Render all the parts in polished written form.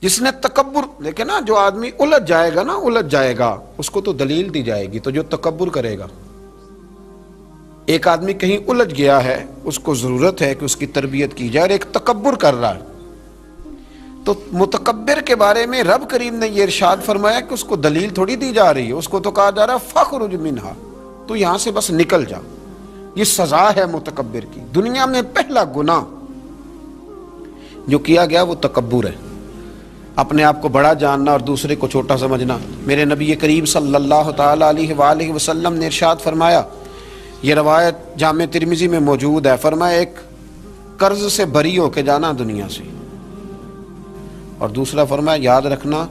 जिसने तकब्बुर, देखे ना, जो आदमी उलझ जाएगा ना, उलझ जाएगा, उसको तो दलील दी जाएगी। तो जो तकब्बुर करेगा, एक आदमी कहीं उलझ गया है, उसको जरूरत है कि उसकी तरबियत की जाए, और एक तकब्बुर कर रहा है, तो मुतकब्बिर के बारे में रब करीम ने ये इरशाद फरमाया कि उसको दलील थोड़ी दी जा रही है, उसको तो कहा जा रहा है फखरुज मिनहा, तो यहां से बस निकल जा। ये सजा है मुतकब्बिर की। दुनिया में पहला गुनाह जो किया गया वो तकब्बुर है, अपने आप को बड़ा जानना और दूसरे को छोटा समझना। मेरे नबी करीम सल्लल्लाहु तआला अलैहि वसल्लम ने इरशाद फरमाया, ये रवायत जामे तिरमिजी में मौजूद है, फरमाया एक कर्ज से बरी होके जाना दुनिया से, और दूसरा फरमाया याद रखना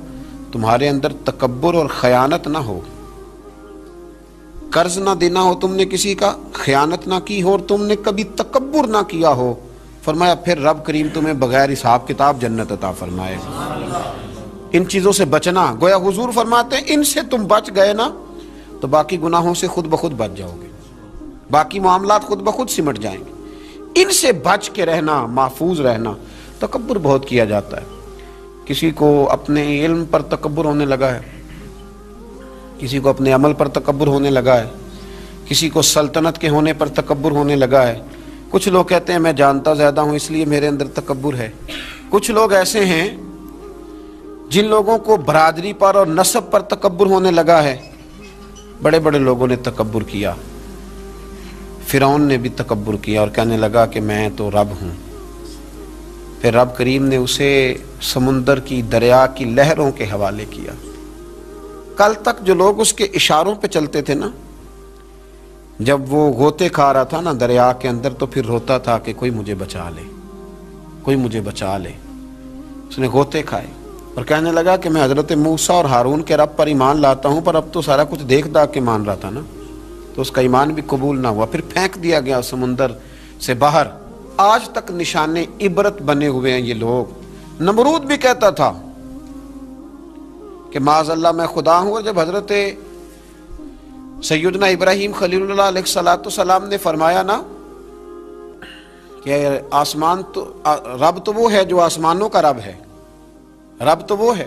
तुम्हारे अंदर तकब्बुर और खयानत ना हो। कर्ज ना देना हो तुमने किसी का, खयानत ना की हो और तुमने कभी तकब्बुर ना किया हो, फरमाया फिर रब करीम तुम्हें बगैर हिसाब किताब जन्नत अता फरमाएगा। इन चीजों से बचना, गोया हुजूर फरमाते हैं इनसे तुम बच गए ना तो बाकी गुनाहों से खुद ब खुद बच जाओगे, बाकी मामलात खुद ब खुद सिमट जाएंगे। इनसे बच के रहना, महफूज रहना। तकब्बुर बहुत किया जाता है, किसी को अपने इल्म पर तकब्बुर होने लगा है, किसी को अपने अमल पर तकब्बुर होने लगा है, किसी को सल्तनत के होने पर तकब्बुर होने लगा है। कुछ लोग कहते हैं मैं जानता ज़्यादा हूँ इसलिए मेरे अंदर तकब्बुर है। कुछ लोग ऐसे हैं जिन लोगों को बरादरी पर और नस्ब पर तकब्बुर होने लगा है। बड़े बड़े लोगों ने तकब्बुर किया, फिरौन ने भी तकब्बुर किया और कहने लगा कि मैं तो रब हूँ। फिर रब करीम ने उसे समुंदर की, दरिया की लहरों के हवाले किया। कल तक जो लोग उसके इशारों पे चलते थे ना, जब वो गोते खा रहा था ना दरिया के अंदर, तो फिर रोता था कि कोई मुझे बचा ले, कोई मुझे बचा ले। उसने गोते खाए और कहने लगा कि मैं हजरत मूसा और हारून के रब पर ईमान लाता हूँ, पर अब तो सारा कुछ देख दाख के मान रहा था ना, तो उसका ईमान भी कबूल ना हुआ। फिर फेंक दिया गया समुंदर से बाहर। आज तक निशाने इबरत बने हुए हैं ये लोग। नमरूद भी कहता था कि माज़अल्लाह मैं खुदा हूँ, और जब हजरत सैयदना इब्राहीम खलीलुल्लाह अलैहिस्सलाम ने फरमाया ना कि आसमान तो रब तो वो है जो आसमानों का रब है, रब तो वो है।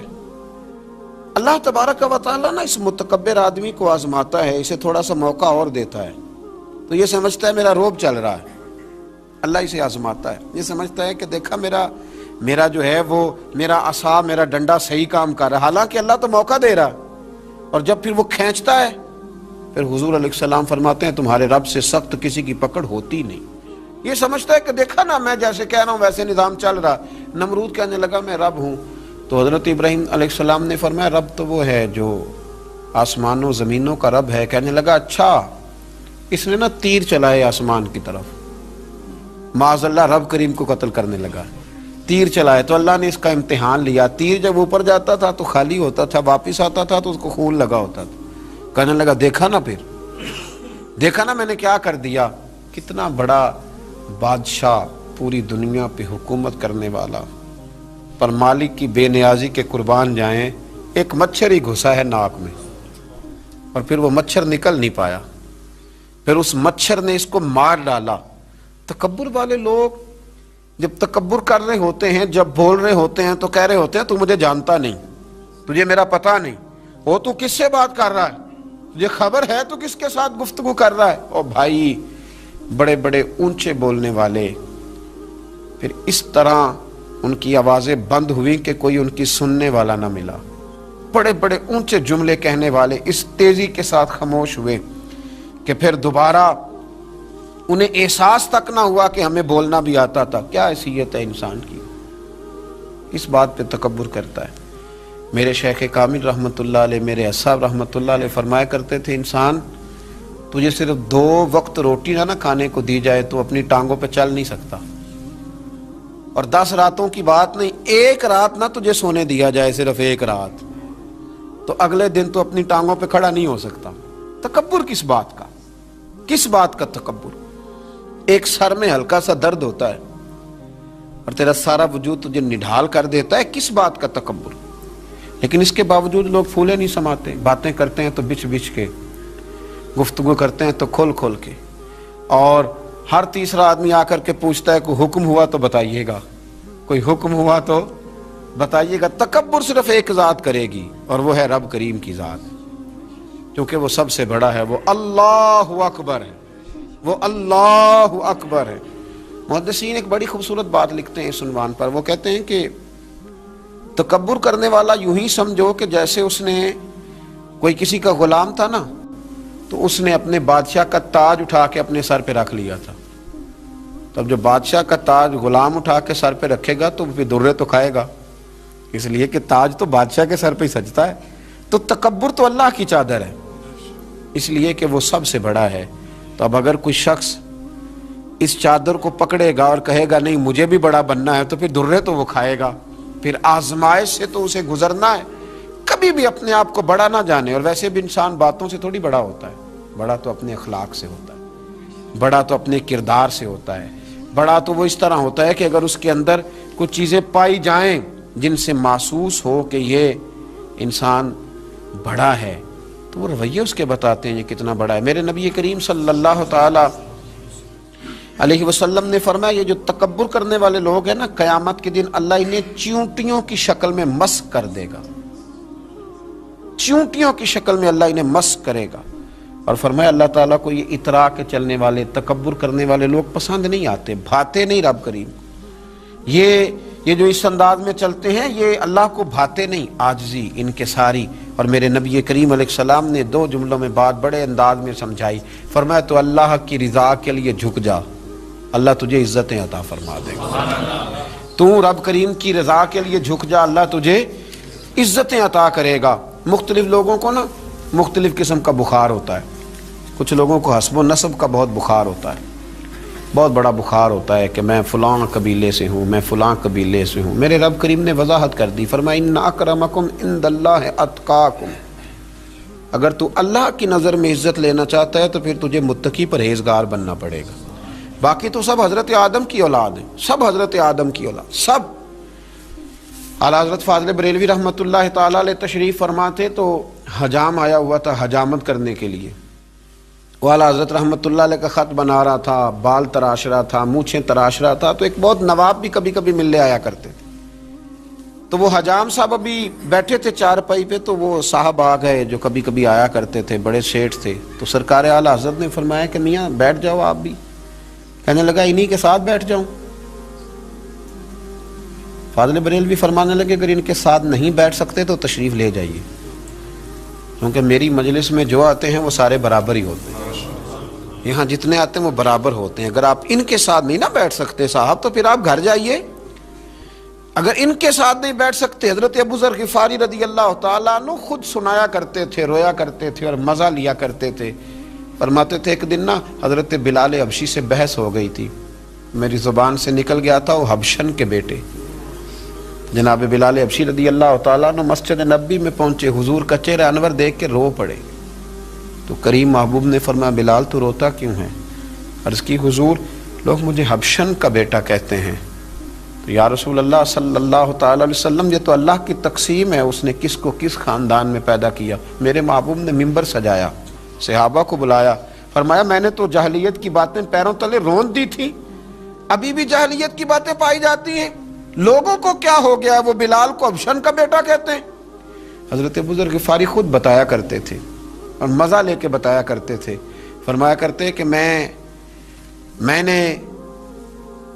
अल्लाह तबारक व तआला ना इस मुतकब्बिर आदमी को आजमाता है, इसे थोड़ा सा मौका और देता है, तो ये समझता है मेरा रोब चल रहा है। अल्लाह इसे आजमाता है, ये समझता है कि देखा मेरा जो है वो मेरा असा, मेरा डंडा सही काम कर रहा है, हालांकि अल्लाह तो मौका दे रहा है। और जब फिर वो खींचता है, फिर हुजूर अलैहिस्सलाम फरमाते हैं तुम्हारे रब से सख्त किसी की पकड़ होती नहीं। ये समझता है कि देखा ना मैं जैसे कह रहा हूँ वैसे निज़ाम चल रहा। नमरूद कहने लगा मैं रब हूँ, तो हजरत इब्राहीम अलैहिस्सलाम ने फरमाया रब तो वो है जो आसमानों ज़मीनों का रब है। कहने लगा अच्छा, इसने ना तीर चलाए आसमान की तरफ, माज़अल्लाह रब करीम को कत्ल करने लगा। तीर चलाए तो अल्लाह ने इसका इम्तिहान लिया। तीर जब ऊपर जाता था तो खाली होता था, वापिस आता था तो उसको खून लगा होता था। कहने लगा देखा ना, फिर देखा ना मैंने क्या कर दिया। कितना बड़ा बादशाह, पूरी दुनिया पे हुकूमत करने वाला, पर मालिक की बेनियाजी के कुर्बान जाएं, एक मच्छर ही घुसा है नाक में और फिर वो मच्छर निकल नहीं पाया, फिर उस मच्छर ने इसको मार डाला। तकब्बुर वाले लोग जब तकब्बुर कर रहे होते हैं, जब बोल रहे होते हैं तो कह रहे होते हैं तू मुझे जानता नहीं, तुझे मेरा पता नहीं हो, तू किससे बात कर रहा है, तुझे खबर है तू किसके साथ गुफ्तगू कर रहा है। और भाई बड़े बड़े ऊंचे बोलने वाले, फिर इस तरह उनकी आवाजें बंद हुई कि कोई उनकी सुनने वाला ना मिला। बड़े बड़े ऊंचे जुमले कहने वाले इस तेजी के साथ खामोश हुए कि फिर दोबारा उन्हें एहसास तक ना हुआ कि हमें बोलना भी आता था। क्या हैसियत है इंसान की, इस बात पे तकब्बुर करता है। मेरे शेख कामिल रहमतुल्लाह अलैह, मेरे असाब रहमतुल्लाह अलैह फरमाया करते थे इंसान तुझे सिर्फ 2 वक्त रोटी ना खाने को दी जाए तो अपनी टांगों पे चल नहीं सकता, और 10 रातों की बात नहीं, 1 रात ना तुझे सोने दिया जाए, सिर्फ 1 रात, तो अगले दिन तो अपनी टांगों पे खड़ा नहीं हो सकता। तकब्बुर किस बात का, किस बात का तकब्बुर। एक सर में हल्का सा दर्द होता है और तेरा सारा वजूद तुझे निढाल कर देता है, किस बात का तकब्बुर। लेकिन इसके बावजूद लोग फूले नहीं समाते, बातें करते हैं तो बिछ बिछ के, गुफ्तगू करते हैं तो खोल खोल के, और हर तीसरा आदमी आकर के पूछता है कोई हुक्म हुआ तो बताइएगा, कोई हुक्म हुआ तो बताइएगा, तकब्बुर सिर्फ एक ज़ात करेगी और वो है रब करीम की ज़ात, क्योंकि वो सबसे बड़ा है, वो अल्लाहु अकबर है, वो अल्लाहु अकबर है। मुहद्दिसीन एक बड़ी खूबसूरत बात लिखते हैं इस उन्वान पर, वो कहते हैं कि तकब्बुर करने वाला यूं ही समझो कि जैसे उसने कोई किसी का गुलाम था ना, तो उसने अपने बादशाह का ताज उठा के अपने सर पे रख लिया था। तब जो बादशाह का ताज गुलाम उठा के सर पे रखेगा तो फिर दुर्रे तो खाएगा, इसलिए कि ताज तो बादशाह के सर पे ही सजता है। तो तकब्बुर तो अल्लाह की चादर है, इसलिए कि वो सबसे बड़ा है। तो अब अगर कोई शख्स इस चादर को पकड़ेगा और कहेगा नहीं मुझे भी बड़ा बनना है, तो फिर दुर्रे तो वो खाएगा, फिर आजमाइश से तो उसे गुजरना है। कभी भी अपने आप को बड़ा ना जाने, और वैसे भी इंसान बातों से थोड़ी बड़ा होता है, बड़ा तो अपने अखलाक से होता है, बड़ा तो अपने किरदार से होता है, बड़ा तो वो इस तरह होता है कि अगर उसके अंदर कुछ चीज़ें पाई जाएं जिनसे महसूस हो कि ये इंसान बड़ा है, तो वो रवैये उसके बताते हैं ये कितना बड़ा है। मेरे नबी करीम सल्लल्लाहु ताला अलैहि वसल्लम ने फरमाया, ये जो तकब्बुर करने वाले लोग हैं ना, क़यामत के दिन अल्लाह इन्हें चींटियों की शक्ल में मस्क कर देगा, चींटियों की शक्ल में अल्लाह इन्हें मस्क करेगा। और फरमाया अल्लाह ताला को ये इतरा के चलने वाले, तकब्बुर करने वाले लोग पसंद नहीं आते, भाते नहीं रब करीम। ये जो इस अंदाज में चलते हैं ये अल्लाह को भाते नहीं, आजिज़ी इनके सारी। और मेरे नबी करीम अलैहिस्सलाम ने 2 जुमलों में बात बड़े अंदाज में समझाई। फरमाया तो अल्लाह की रिज़ा के लिए झुक जा, अल्लाह तुझे इज्जतें अता फरमा देगा। तू रब करीम की रज़ा के लिए झुक जा, अल्लाह तुझे इज्जतें अता करेगा। मुख्तलिफ लोगों को ना मुख्तलिफ किस्म का बुखार होता है। कुछ लोगों को हस्ब नस्ब का बहुत बुखार होता है, बहुत बड़ा बुखार होता है कि मैं फ़लाँ कबीले से हूँ, मैं फ़लाँ कबीले से हूँ। मेरे रब करीम ने वजाहत कर दी, फरमाया इन्ना अकरमकुम इंदल्लाहि अत्काकुम। अगर तू अल्लाह की नज़र में इज़्ज़त लेना चाहता है तो फिर तुझे मुत्तकी परहेज़गार बनना पड़ेगा। बाकी तो सब हज़रत आदम की औलाद है, सब हज़रत आदम की औलाद, सब। आला हज़रत फ़ाज़िल बरेलवी रहमतुल्लाह ताला अलैह तशरीफ़ फरमाते तो हजाम आया हुआ था हजामत करने के लिए। वो आला हज़रत रहमतुल्लाह अलैह का ख़त बना रहा था, बाल तराश रहा था, मूछें तराश रहा था। तो एक बहुत नवाब भी कभी कभी मिलने आया करते थे। तो वो हजाम साहब अभी बैठे थे चारपाई पे, तो वो साहब आ गए जो कभी कभी आया करते थे, बड़े सेठ थे। तो सरकार आला हज़रत ने फरमाया कि मियाँ बैठ जाओ आप भी। कहने लगा इन्हीं के साथ बैठ जाऊँ। फ़ाज़िल बरेलवी फरमाने लगे अगर इनके साथ नहीं बैठ सकते तो तशरीफ़ ले जाइए, क्योंकि मेरी मजलिस में जो आते हैं वो सारे बराबर ही होते हैं, यहाँ जितने आते हैं वो बराबर होते हैं। अगर आप इनके साथ नहीं ना बैठ सकते साहब तो फिर आप घर जाइए। अगर इनके साथ नहीं बैठ सकते, हज़रत अबू ज़र ग़िफ़ारी रज़ी अल्लाह तआला अन्हु खुद सुनाया करते थे, रोया करते थे और मज़ा लिया करते थे। फरमाते थे एक दिन ना हज़रत बिलाल हबशी से बहस हो गई थी, मेरी ज़ुबान से निकल गया था वो हबशन के बेटे जनाब बिलाल हबशी रज़ी अल्लाह तआला अन्हु मस्जिद नबी में पहुँचे, हुजूर का चेहरा अनवर देख के रो पड़े। तो करीम महबूब ने फरमाया बिलाल तू रोता क्यों है? अर्ज़ की हुजूर लोग मुझे हबशन का बेटा कहते हैं। तो या रसूल अल्लाह सल्लल्लाहु तआला अलैहि वसल्लम ये तो अल्लाह की तकसीम है, उसने किसको किस ख़ानदान में पैदा किया। मेरे महबूब ने मिंबर सजाया, सहाबा को बुलाया, फरमाया मैंने तो जहलियत की बातें पैरों तले रोन दी थी, अभी भी जहलियत की बातें पाई जाती हैं। लोगों को क्या हो गया, वो बिलाल को हबशन का बेटा कहते हैं। हज़रत अबू ज़र ग़िफ़ारी खुद बताया करते थे और मज़ा लेके बताया करते थे। फरमाया करते कि मैंने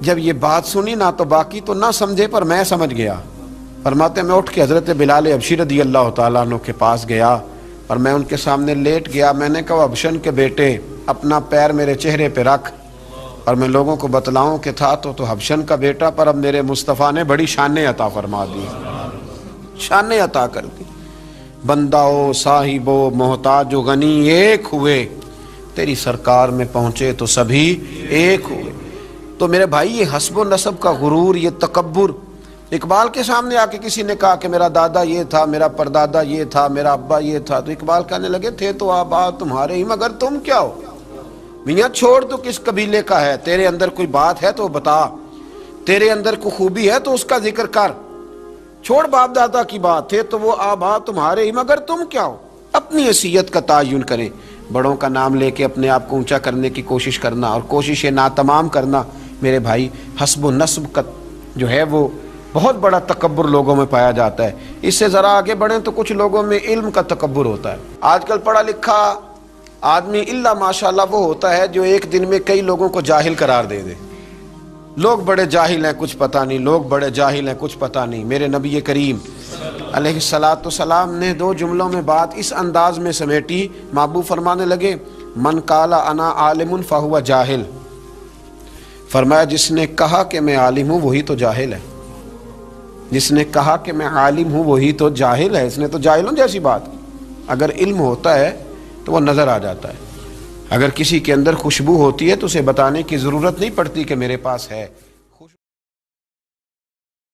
जब ये बात सुनी ना तो बाकी तो ना समझे पर मैं समझ गया। फरमाते मैं उठ के हज़रत बिलाल हबशी रज़ी अल्लाह तआला अन्हु के पास गया और मैं उनके सामने लेट गया। मैंने कहा हबशन के बेटे अपना पैर मेरे चेहरे पे रख और मैं लोगों को बतलाऊं कि था तो हबशन का बेटा, पर अब मेरे मुस्तफ़ा ने बड़ी शानें अता फरमा दी, शानें अता कर दी। बंदाओ साहिबो मोहताजो गनी एक हुए, तेरी सरकार में पहुँचे तो सभी एक हुए। तो मेरे भाई ये हस्ब नस्ब का गुरूर, ये तकब्बुर, इकबाल के सामने आके किसी ने कहा कि मेरा दादा ये था, मेरा परदादा ये था, मेरा अब्बा ये था, तो इकबाल कहने लगे थे तो आबा तुम्हारे ही मगर तुम क्या हो? मियाँ छोड़ तो किस कबीले का है, तेरे अंदर कोई बात है तो बता, तेरे अंदर कोई खूबी है तो उसका जिक्र कर, छोड़ बाप दादा की बात, थे तो वो आबा तुम्हारे ही मगर तुम क्या हो। अपनी हैसियत का तायुन करें, बड़ों का नाम लेके अपने आप को ऊंचा करने की कोशिश करना और कोशिश नातमाम करना मेरे भाई हस्ब नस्ब का जो है वो बहुत बड़ा तकब्बुर लोगों में पाया जाता है। इससे ज़रा आगे बढ़ें तो कुछ लोगों में इल्म का तकब्बुर होता है। आजकल पढ़ा लिखा आदमी इल्ला माशाल्लाह वो होता है जो एक दिन में कई लोगों को जाहिल करार दे दे। लोग बड़े जाहिल हैं, कुछ पता नहीं, लोग बड़े जाहिल हैं, कुछ पता नहीं। मेरे नबी करीम अलैहिस्सलातु सलाम ने 2 जुमलों में बात इस अंदाज में समेटी। महबूब फरमाने लगे, मन काला अना आलिमुन फहुवा जाहिल। फरमाया जिसने कहा कि मैं आलिम हूँ वही तो जाहिल है। जिसने कहा कि मैं आलिम हूँ वही तो जाहिल है। इसने तो जाहिलों जैसी बात। अगर इल्म होता है तो वो नज़र आ जाता है। अगर किसी के अंदर खुशबू होती है तो उसे बताने की ज़रूरत नहीं पड़ती कि मेरे पास है।